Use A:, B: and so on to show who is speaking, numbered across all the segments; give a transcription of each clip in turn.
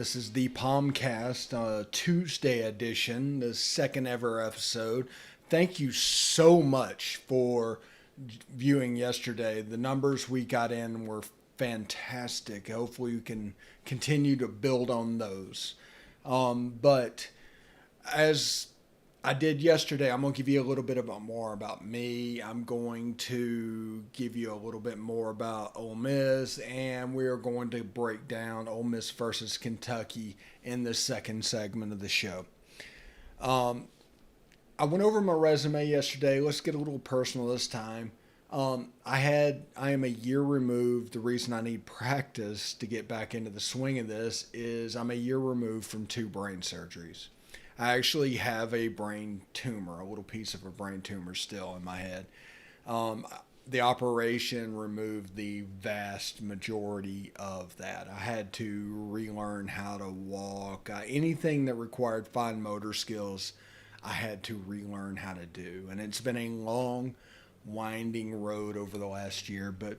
A: This is the POMcast Tuesday edition, the second ever episode. Thank you so much for viewing yesterday. The numbers we got in were fantastic. Hopefully, we can continue to build on those. But as I did yesterday, I'm going to give you a little bit more about me. I'm going to give you a little bit more about Ole Miss, and we are going to break down Ole Miss versus Kentucky in the second segment of the show. Um, I went over my resume yesterday. Let's get a little personal this time. I am a year removed. The reason I need practice to get back into the swing of this is I'm a year removed from two brain surgeries. I actually have a brain tumor, a little piece of a brain tumor still in my head. Um, the operation removed the vast majority of that. I had to relearn how to walk. Anything that required fine motor skills, I had to relearn how to do. And it's been a long, winding road over the last year, but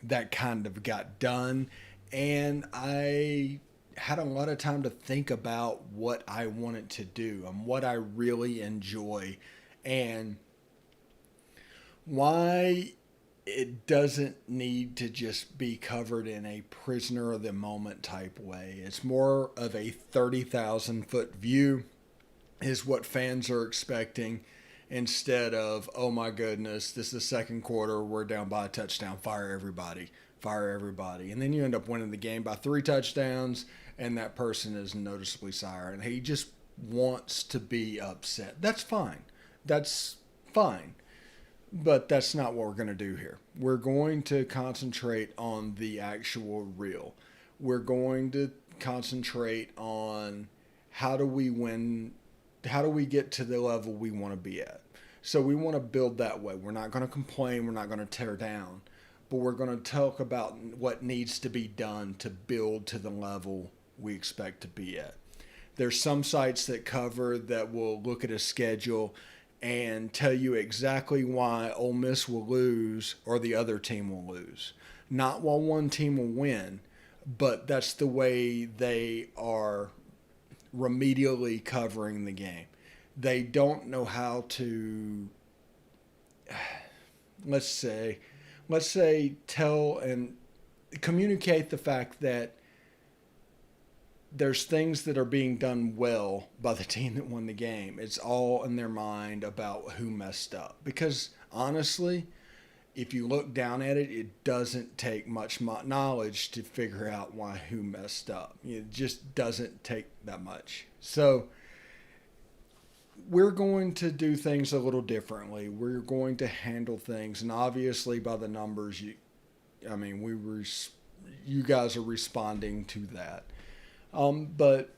A: that kind of got done. And I had a lot of time to think about what I wanted to do and what I really enjoy and why it doesn't need to just be covered in a prisoner of the moment type way. It's more of a 30,000 foot view, is what fans are expecting, instead of, oh my goodness, this is the second quarter, we're down by a touchdown, fire everybody, fire everybody. And then you end up winning the game by 3 touchdowns, and that person is noticeably sour, and he just wants to be upset. That's fine. That's fine. But that's not what we're going to do here. We're going to concentrate on the actual real. We're going to concentrate on how do we win, how do we get to the level we want to be at. So we want to build that way. We're not going to complain. We're not going to tear down. But we're going to talk about what needs to be done to build to the level we expect to be at. There's some sites that cover that will look at a schedule and tell you exactly why Ole Miss will lose or the other team will lose. Not while one team will win, but that's the way they are remedially covering the game. They don't know how to, let's say, tell and communicate the fact that there's things that are being done well by the team that won the game. It's all in their mind about who messed up. Because honestly, if you look down at it, it doesn't take much knowledge to figure out why who messed up. It just doesn't take that much. So we're going to do things a little differently. We're going to handle things, and obviously by the numbers, you guys are responding to that. But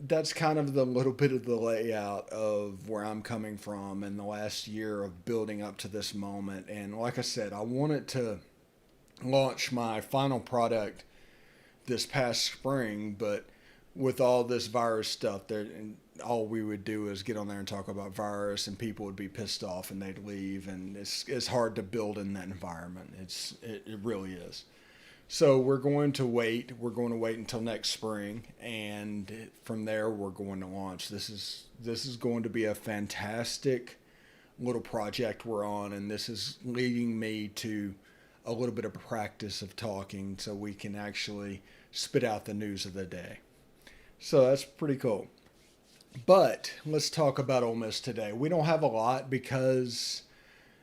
A: that's kind of the little bit of the layout of where I'm coming from in the last year of building up to this moment. And like I said, I wanted to launch my final product this past spring, but with all this virus stuff there, and all we would do is get on there and talk about virus, and people would be pissed off and they'd leave, and it's hard to build in that environment. It really is. So we're going to wait. We're going to wait until next spring, and from there we're going to launch. This is going to be a fantastic little project we're on, and this is leading me to a little bit of practice of talking so we can actually spit out the news of the day. So that's pretty cool. But let's talk about Ole Miss today. We don't have a lot because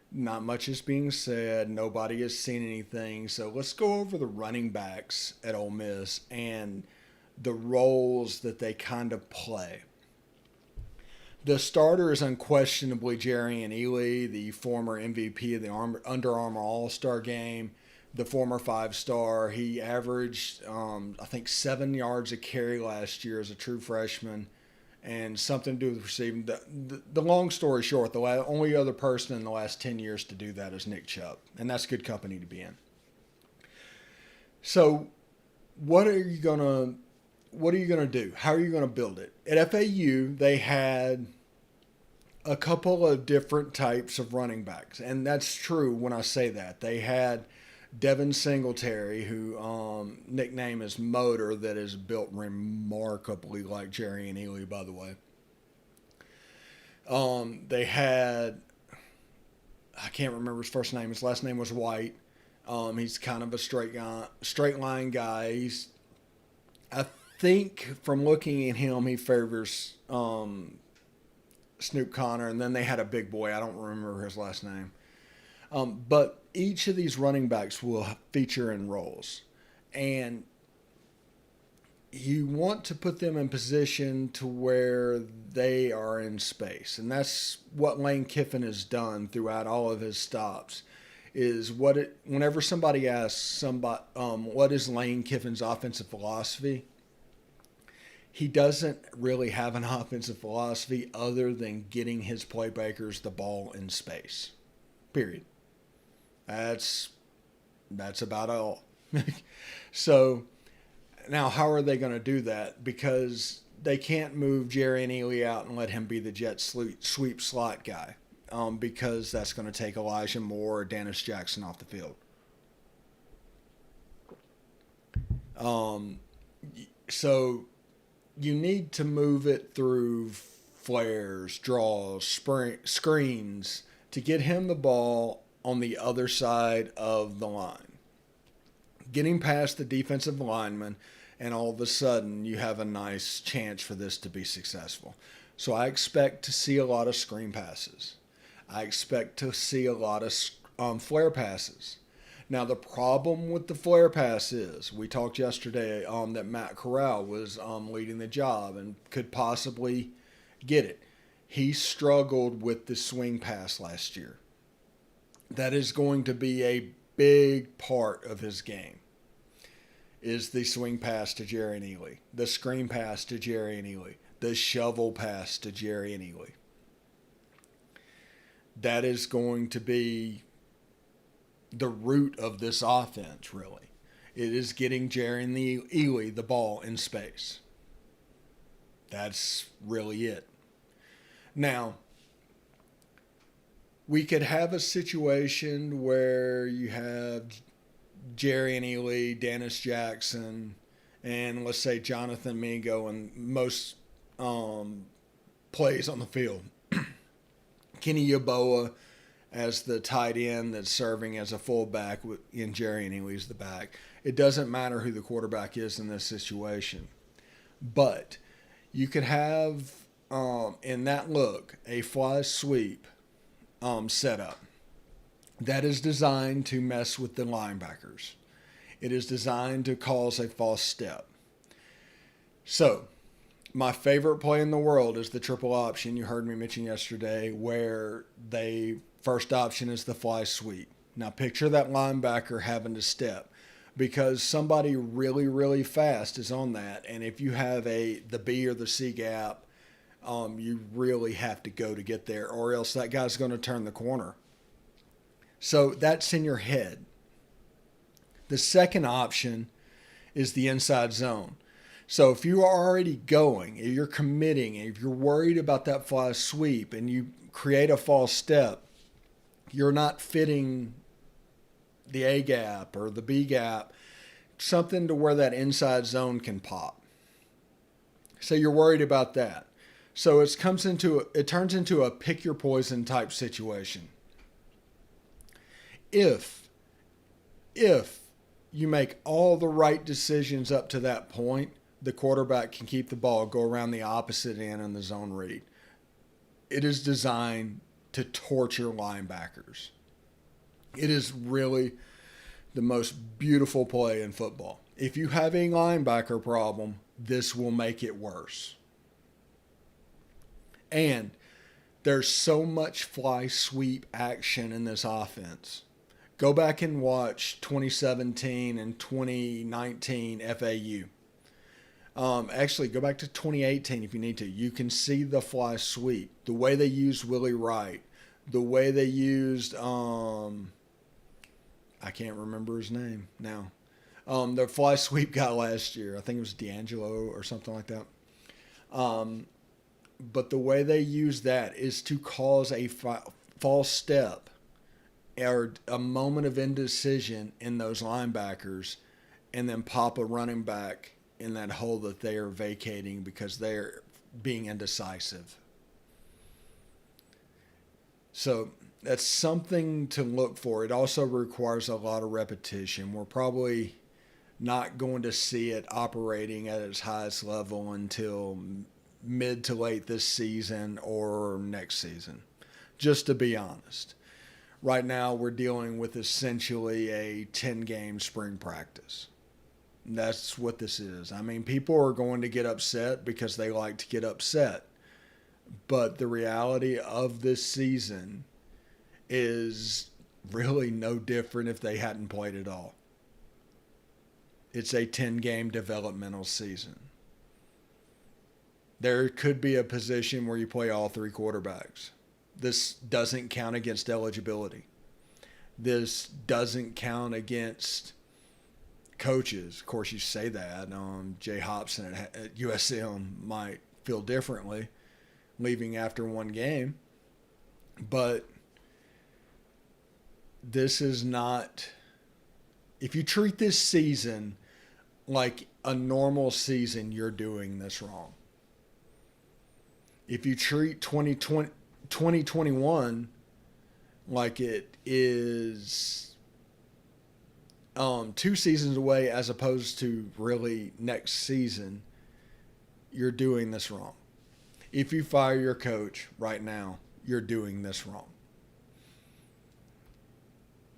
A: not much is being said. Nobody has seen anything. So let's go over the running backs at Ole Miss and the roles that they kind of play. The starter is unquestionably Jerrion Ealy, the former MVP of the Under Armour All-Star Game, the former 5-star. He averaged, I think, 7 yards a carry last year as a true freshman, and something to do with receiving. The long story short, the only other person in the last 10 years to do that is Nick Chubb, and that's good company to be in. So what are you gonna do? How are you gonna build it? At FAU, they had a couple of different types of running backs, and that's true when I say that. They had Devin Singletary, who nickname is Motor, that is built remarkably like Jerry and Ely, by the way. They had, I can't remember his first name. His last name was White. He's kind of a straight line guy. I think from looking at him, he favors Snoop Connor, and then they had a big boy. I don't remember his last name. But each of these running backs will feature in roles, and you want to put them in position to where they are in space, and that's what Lane Kiffin has done throughout all of his stops. Whenever somebody asks what is Lane Kiffin's offensive philosophy, he doesn't really have an offensive philosophy other than getting his playmakers the ball in space. Period. That's about all. So now how are they going to do that? Because they can't move Jerry and Ely out and let him be the jet sweep slot guy, because that's going to take Elijah Moore or Dennis Jackson off the field. So you need to move it through flares, draws, screens to get him the ball on the other side of the line. Getting past the defensive lineman, and all of a sudden you have a nice chance for this to be successful. So I expect to see a lot of screen passes. I expect to see a lot of flare passes. Now, the problem with the flare pass is, we talked yesterday that Matt Corral was leading the job and could possibly get it. He struggled with the swing pass last year. That is going to be a big part of his game, is the swing pass to Jerry and Ely, the screen pass to Jerry and Ely, the shovel pass to Jerry and Ely. That is going to be the root of this offense, really. It is getting Jerry and Ely the ball in space. That's really it. Now, we could have a situation where you have Jerry and Ely, Dennis Jackson, and let's say Jonathan Mingo in most plays on the field. Kenny Yeboah as the tight end that's serving as a fullback, in Jerry and Ely's the back. It doesn't matter who the quarterback is in this situation. But you could have, in that look, a fly sweep setup that is designed to mess with the linebackers. It is designed to cause a false step. So, my favorite play in the world is the triple option you heard me mention yesterday, where first option is the fly sweep. Now picture that linebacker having to step, because somebody really, really fast is on that, and if you have the B or the C gap, you really have to go to get there, or else that guy's going to turn the corner. So that's in your head. The second option is the inside zone. So if you are already going, if you're committing, if you're worried about that fly sweep and you create a false step, you're not fitting the A gap or the B gap, something to where that inside zone can pop. So you're worried about that. So it turns into a pick your poison type situation. If you make all the right decisions up to that point, the quarterback can keep the ball, go around the opposite end in the zone read. It is designed to torture linebackers. It is really the most beautiful play in football. If you have a linebacker problem, this will make it worse. And there's so much fly sweep action in this offense. Go back and watch 2017 and 2019 FAU. Actually, go back to 2018 if you need to. You can see the fly sweep, the way they used Willie Wright, the way they used, I can't remember his name now. The fly sweep guy last year, I think it was D'Angelo or something like that. But the way they use that is to cause a false step or a moment of indecision in those linebackers and then pop a running back in that hole that they are vacating because they're being indecisive. So that's something to look for. It also requires a lot of repetition. We're probably not going to see it operating at its highest level until mid to late this season or next season, just to be honest. Right now, we're dealing with essentially a 10-game spring practice. That's what this is. I mean, people are going to get upset because they like to get upset. But the reality of this season is really no different if they hadn't played at all. It's a 10-game developmental season. There could be a position where you play all three quarterbacks. This doesn't count against eligibility. This doesn't count against coaches. Of course, you say that. Jay Hobson at USM might feel differently leaving after one game. But this is not... If you treat this season like a normal season, you're doing this wrong. If you treat 2021 like it is 2 seasons away as opposed to really next season, you're doing this wrong. If you fire your coach right now, you're doing this wrong.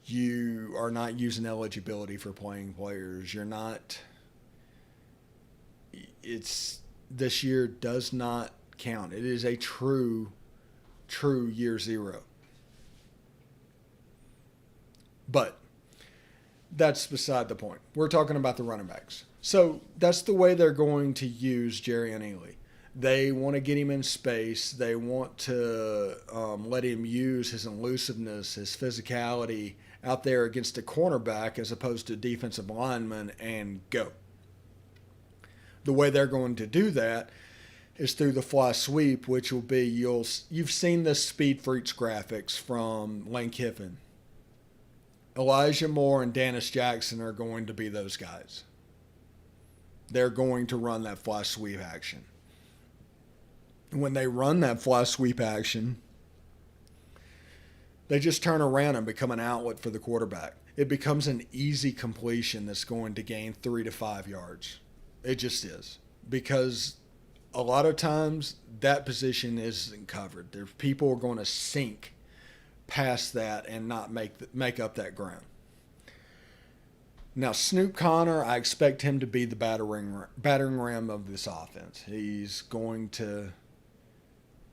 A: You are not using eligibility for playing players. You're not... This year does not count. It is a true year zero. But that's beside the point. We're talking about the running backs. So that's the way they're going to use Jerry and Ely. They want to get him in space. They want to let him use his elusiveness, his physicality out there against a cornerback as opposed to defensive lineman and go. The way they're going to do that is through the fly sweep, which will be, you've seen the Speed Freaks graphics from Lane Kiffin. Elijah Moore and Dennis Jackson are going to be those guys. They're going to run that fly sweep action. When they run that fly sweep action, they just turn around and become an outlet for the quarterback. It becomes an easy completion that's going to gain 3 to 5 yards. It just is. Because a lot of times that position isn't covered. There's people are going to sink past that and not make up that ground. Now, Snoop Connor, I expect him to be the battering ram of this offense. He's going to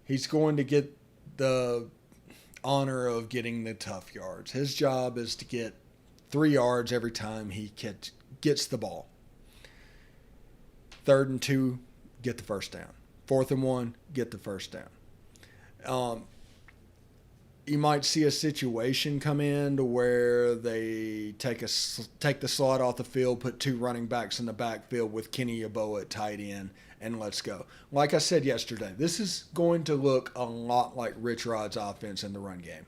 A: get the honor of getting the tough yards. His job is to get 3 yards every time he gets the ball. 3rd and 2, get the first down. 4th and 1, get the first down. You might see a situation come in to where they take the slot off the field, put 2 running backs in the backfield with Kenny Yeboah at tight end, and let's go. Like I said yesterday, this is going to look a lot like Rich Rod's offense in the run game.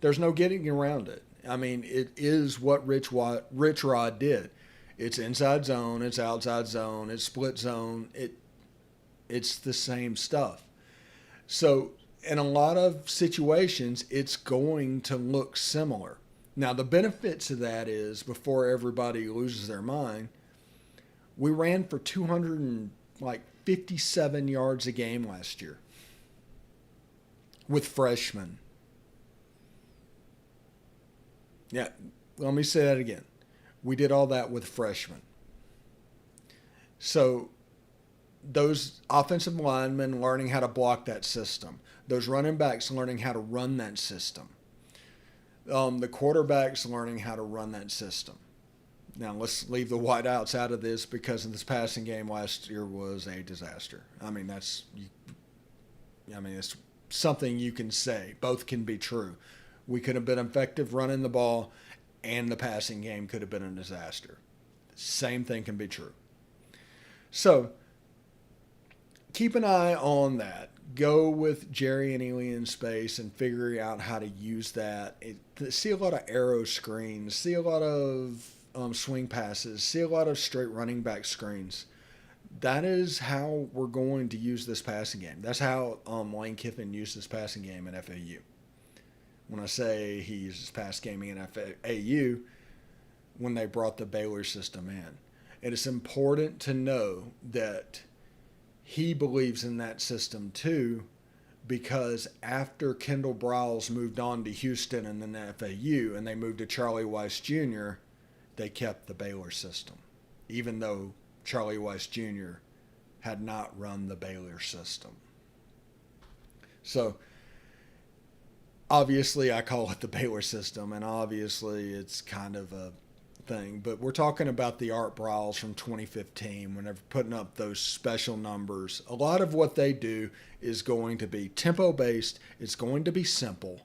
A: There's no getting around it. I mean, it is what Rich Rod did. It's inside zone, it's outside zone, it's split zone. It's the same stuff. So in a lot of situations, it's going to look similar. Now, the benefit to that is, before everybody loses their mind, we ran for 257 yards a game last year with freshmen. Yeah, let me say that again. We did all that with freshmen. So those offensive linemen learning how to block that system. Those running backs learning how to run that system. The quarterbacks learning how to run that system. Now, let's leave the wideouts out of this because this passing game last year was a disaster. I mean, it's something you can say. Both can be true. We could have been effective running the ball, and the passing game could have been a disaster. Same thing can be true. So keep an eye on that. go with Jerry and Ely in space and figuring out how to use that. See a lot of arrow screens, see a lot of swing passes, see a lot of straight running back screens. That is how we're going to use this passing game. That's how Lane Kiffin used this passing game at FAU. When I say he uses pass gaming in FAU, when they brought the Baylor system in. It is important to know that he believes in that system too, because after Kendall Briles moved on to Houston and then FAU and they moved to Charlie Weiss Jr., they kept the Baylor system, even though Charlie Weiss Jr. had not run the Baylor system. So obviously I call it the Baylor system, and obviously it's kind of a thing, but we're talking about the Art Briles from 2015 when they're putting up those special numbers. A lot of what they do is going to be tempo based. It's going to be simple.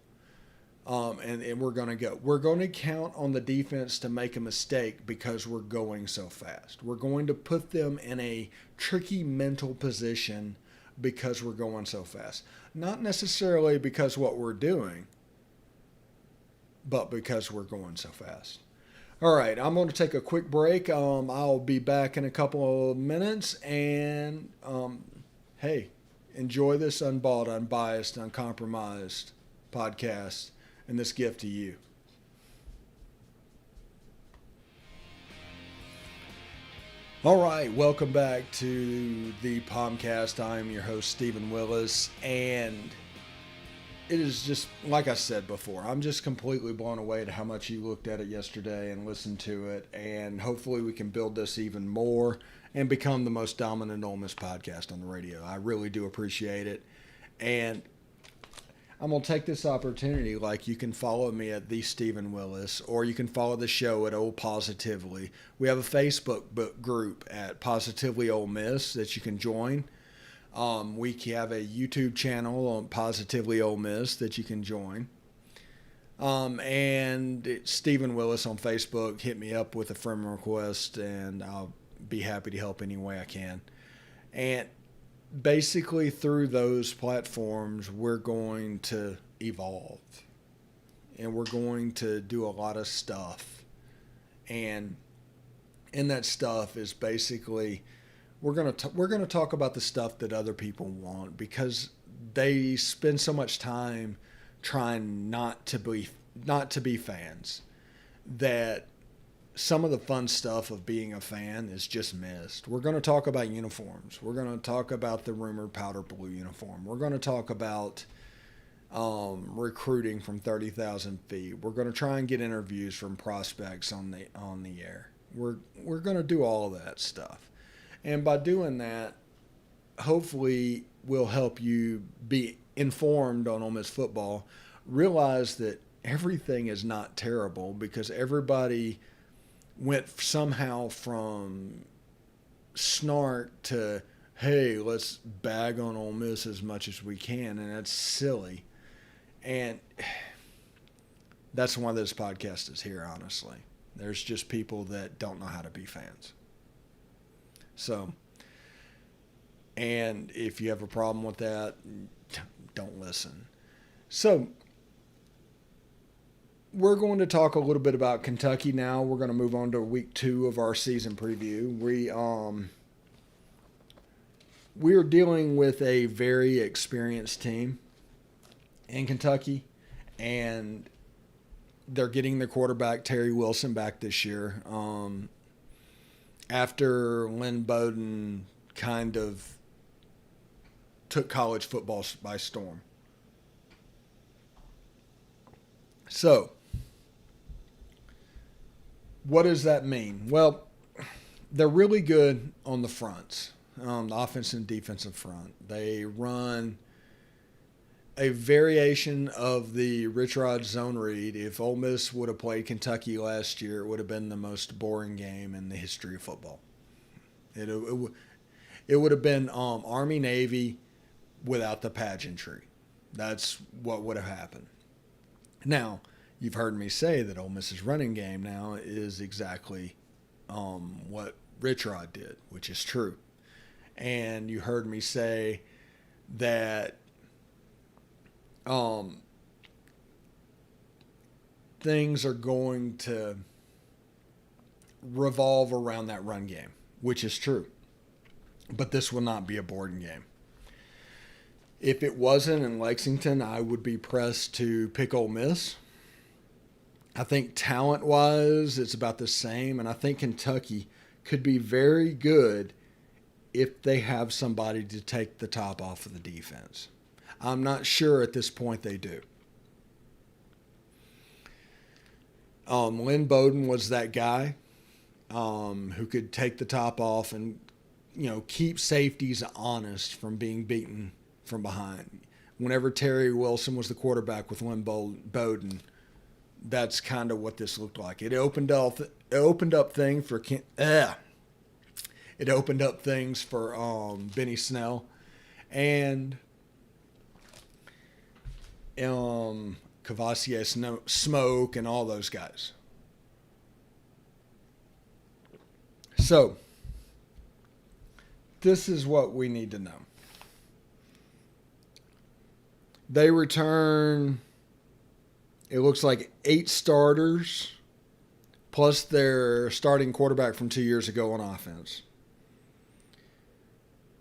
A: And we're going to count on the defense to make a mistake because we're going so fast. We're going to put them in a tricky mental position because we're going so fast. Not necessarily because what we're doing, but because we're going so fast. All right, I'm going to take a quick break. I'll be back in a couple of minutes. And, hey, enjoy this unbought, unbiased, uncompromised podcast and this gift to you. All right, welcome back to the POMcast. I'm your host, Stephen Willis, and it is just, like I said before, I'm just completely blown away at how much you looked at it yesterday and listened to it, and hopefully we can build this even more and become the most dominant Ole Miss podcast on the radio. I really do appreciate it, and I'm going to take this opportunity, like you can follow me at The Stephen Willis, or you can follow the show at Old Positively. We have a Facebook group at Positively Ole Miss that you can join. We have a YouTube channel on Positively Ole Miss that you can join. And it's Stephen Willis on Facebook. Hit me up with a friend request, and I'll be happy to help any way I can. And basically through those platforms, we're going to evolve. And we're going to do a lot of stuff. And in that stuff is basically we're gonna talk about the stuff that other people want, because they spend so much time trying not to be fans that some of the fun stuff of being a fan is just missed. We're going to talk about uniforms. We're going to talk about the rumored powder blue uniform. We're going to talk about recruiting from 30,000 feet. We're going to try and get interviews from prospects on the air. We're going to do all of that stuff. And by doing that, hopefully we'll help you be informed on Ole Miss football. Realize that everything is not terrible, because everybody went somehow from snark to, hey, let's bag on Ole Miss as much as we can, and that's silly. And that's why this podcast is here, honestly. There's just people that don't know how to be fans. So, and if you have a problem with that, don't listen. So, we're going to talk a little bit about Kentucky now. We're going to move on to week 2 of our season preview. We are dealing with a very experienced team in Kentucky, and they're getting their quarterback, Terry Wilson, back this year. After Lynn Bowden kind of took college football by storm. So, what does that mean? Well, they're really good on the fronts, the offensive and defensive front. They run a variation of the Rich Rod zone read. If Ole Miss would have played Kentucky last year, it would have been the most boring game in the history of football. It would have been Army-Navy without the pageantry. That's what would have happened. Now, you've heard me say that Ole Miss's running game now is exactly what Rich Rod did, which is true. And you heard me say that um, things are going to revolve around that run game, which is true. But this will not be a boarding game. If it wasn't in Lexington, I would be pressed to pick Ole Miss. I think talent-wise, it's about the same, and I think Kentucky could be very good if they have somebody to take the top off of the defense. I'm not sure at this point they do. Lynn Bowden was that guy who could take the top off and keep safeties honest from being beaten from behind. Whenever Terry Wilson was the quarterback with Lynn Bowden, that's kind of what this looked like. It opened up things for Benny Snell and Cavassier Smoke and all those guys. So this is what we need to know. They return, it looks like 8 starters plus their starting quarterback from 2 years ago on offense.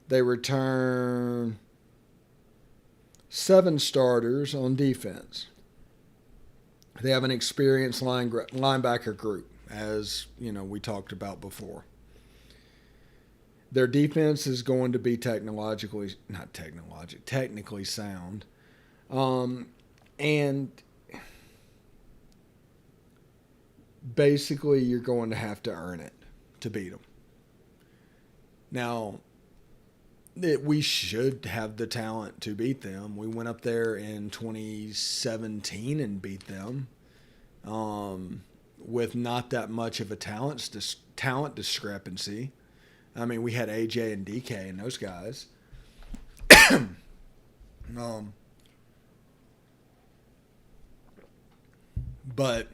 A: They return 7 starters on defense. They have an experienced linebacker group, as we talked about before. Their defense is going to be technically sound. And basically you're going to have to earn it to beat them. Now, we should have the talent to beat them. We went up there in 2017 and beat them with not that much of a talent discrepancy. I mean, we had AJ and DK and those guys. But,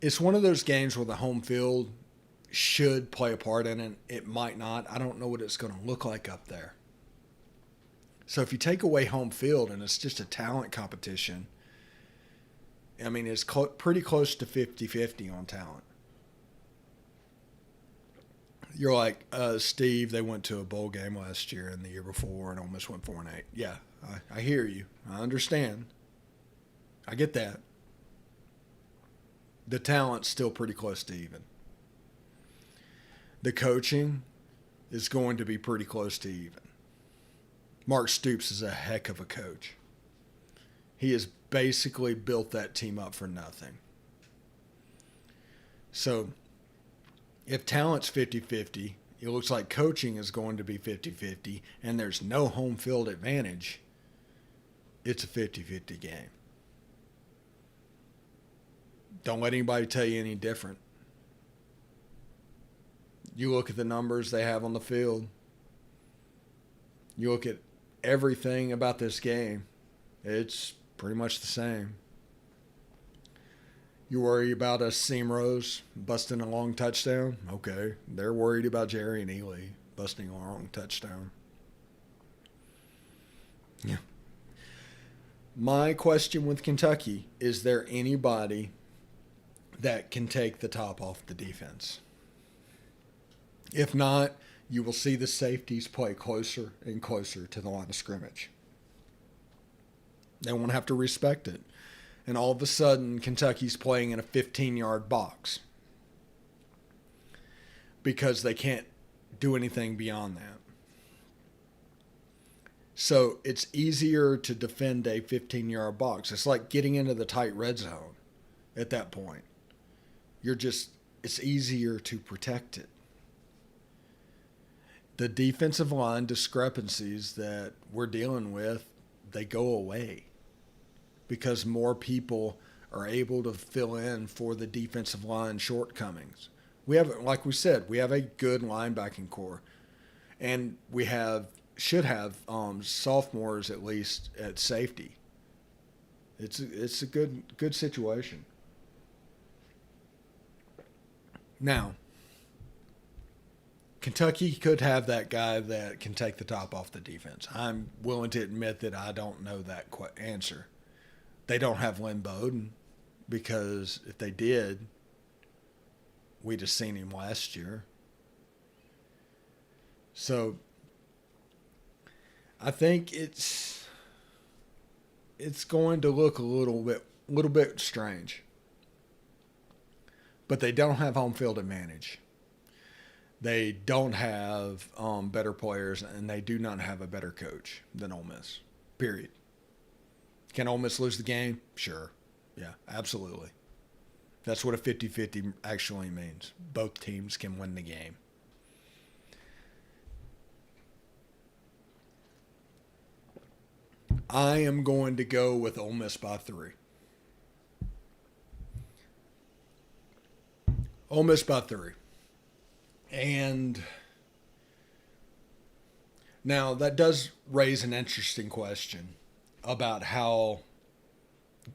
A: it's one of those games where the home field should play a part in it. It might not. I don't know what it's going to look like up there. So if you take away home field and it's just a talent competition, I mean, it's pretty close to 50-50 on talent. You're like, Steve, they went to a bowl game last year and the year before and almost went 4-8. Yeah, I hear you. I understand. I get that. The talent's still pretty close to even. The coaching is going to be pretty close to even. Mark Stoops is a heck of a coach. He has basically built that team up for nothing. So, if talent's 50-50, it looks like coaching is going to be 50-50, and there's no home field advantage, it's a 50-50 game. Don't let anybody tell you any different. You look at the numbers they have on the field. You look at everything about this game. It's pretty much the same. You worry about a seam rose busting a long touchdown? Okay. They're worried about Jerry and Ely busting a long touchdown. Yeah. My question with Kentucky, is there anybody that can take the top off the defense? If not, you will see the safeties play closer and closer to the line of scrimmage. They won't have to respect it. And all of a sudden, Kentucky's playing in a 15-yard box because they can't do anything beyond that. So it's easier to defend a 15-yard box. It's like getting into the tight red zone at that point. It's easier to protect it. The defensive line discrepancies that we're dealing with, they go away because more people are able to fill in for the defensive line shortcomings. We have, like we said, we have a good linebacking core, and we should have sophomores at least at safety. It's a good situation. Now, Kentucky could have that guy that can take the top off the defense. I'm willing to admit that I don't know that answer. They don't have Lynn Bowden because if they did, we'd have seen him last year. So I think it's going to look a little bit strange. But they don't have home field advantage. They don't have better players, and they do not have a better coach than Ole Miss. Period. Can Ole Miss lose the game? Sure. Yeah, absolutely. That's what a 50-50 actually means. Both teams can win the game. I am going to go with Ole Miss by 3. Ole Miss by 3. And now that does raise an interesting question about how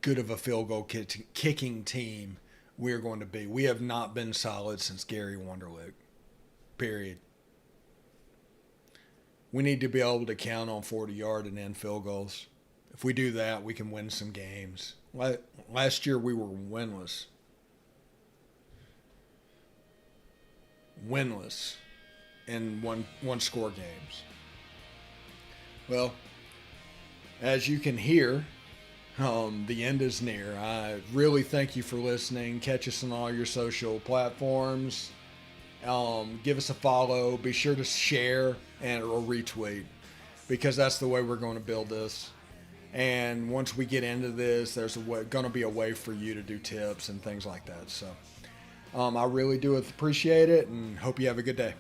A: good of a field goal kicking team we're going to be. We have not been solid since Gary Wunderlich. Period. We need to be able to count on 40-yard and end field goals. If we do that, we can win some games. Last year we were winless. In one score games. Well, as you can hear, the end is near. I really thank you for listening. Catch us on all your social platforms. Give us a follow. Be sure to share or retweet, because that's the way we're going to build this. And once we get into this, there's going to be a way for you to do tips and things like that. So I really do appreciate it, and hope you have a good day.